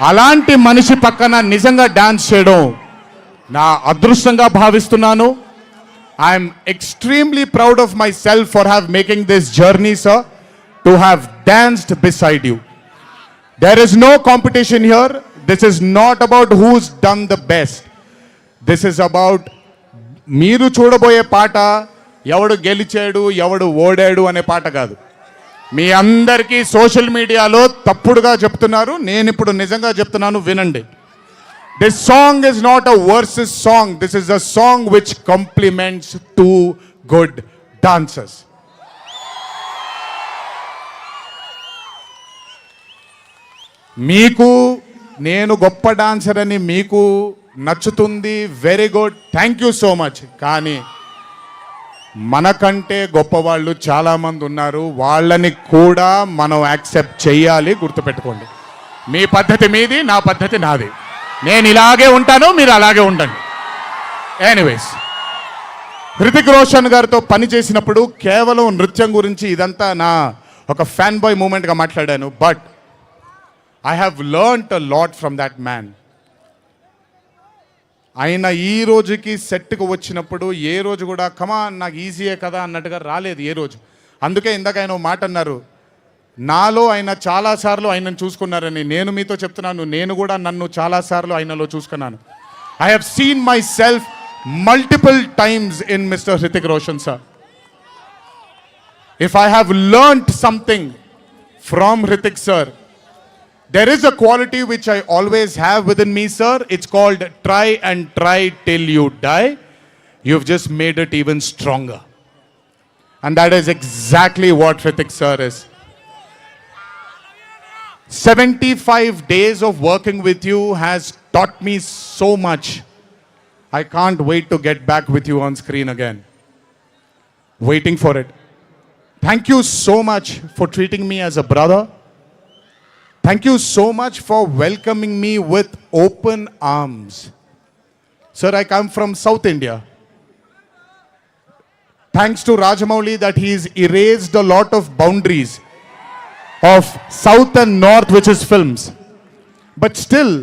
అలాంటి మనిషి పక్కన నిజంగా డాన్స్ చేయడం నా అదృష్టంగా భావిస్తున్నాను. I'm extremely proud of my self for have making this journey sir, to have danced beside you. There is no competition here. This is not about who's done the best. This is about మీరు చూడబోయే పాట ఎవడు గెలిచాడు ఎవడు ఓడాడు అనే పాట కాదు. మీ అందరికీ సోషల్ మీడియాలో తప్పుడుగా చెప్తున్నారు, నేను ఇప్పుడు నిజంగా చెప్తున్నాను, వినండి. This song is not a versus song. This is a song which compliments too good dancers. మీకు నేను గొప్ప డాన్సర్ అని మీకు నచ్చుతుంది, very good, thank you so much. కానీ మనకంటే గొప్పవాళ్ళు చాలామంది ఉన్నారు, వాళ్ళని కూడా మనం యాక్సెప్ట్ చేయాలి. గుర్తుపెట్టుకోండి, మీ పద్ధతి మీది, నా పద్ధతి నాది. నేను ఇలాగే ఉంటాను, మీరు అలాగే ఉండండి. ఎనీవేస్, హృతిక్ రోషన్ గారితో పని చేసినప్పుడు కేవలం నృత్యం గురించి ఇదంతా నా ఒక ఫ్యాన్ బాయ్ మూమెంట్గా మాట్లాడాను. But I have learned a lot from that man. ఆయన ఈ రోజుకి సెట్కి వచ్చినప్పుడు ఏ రోజు కూడా కమాన్ నాకు ఈజీయే కదా అన్నట్టుగా రాలేదు ఏ రోజు. అందుకే ఇందాక ఆయన మాట అన్నారు, నాలో ఆయన చాలాసార్లు ఆయనను చూసుకున్నారని. నేను మీతో చెప్తున్నాను, నేను కూడా నన్ను చాలాసార్లు ఆయనలో చూసుకున్నాను. I have seen my self multiple times in mister Hrithik Roshan sir. If I have learned something from Hrithik sir, there is a quality which I always have within me, sir. It's called try and try till you die. You've just made it even stronger. And that is exactly what Hritik sir is. 75 days of working with you has taught me so much. I can't wait to get back with you on screen again. Waiting for it. Thank you so much for treating me as a brother. Thank you so much for welcoming me with open arms. Sir, I come from South India. Thanks to Rajamouli that he's erased a lot of boundaries of South and North, which is films. But still,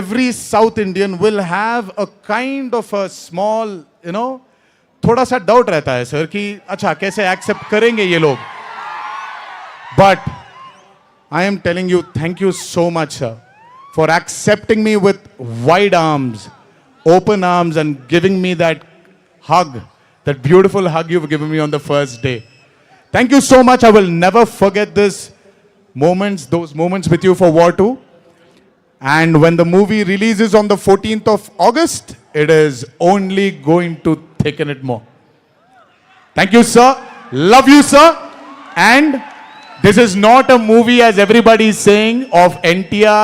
every South Indian will have a kind of a small, थोड़ा सा doubt रहता है sir कि अच्छा कैसे accept करेंगे ये लोग. But I am telling you, thank you so much, sir, for accepting me with wide arms, open arms, and giving me that hug, that beautiful hug you've given me on the first day. Thank you so much. I will never forget those moments with you for War 2. And when the movie releases on the 14th of August, it is only going to thicken it more. Thank you, sir. Love you, sir. And this is not a movie, as everybody is saying, of NTR.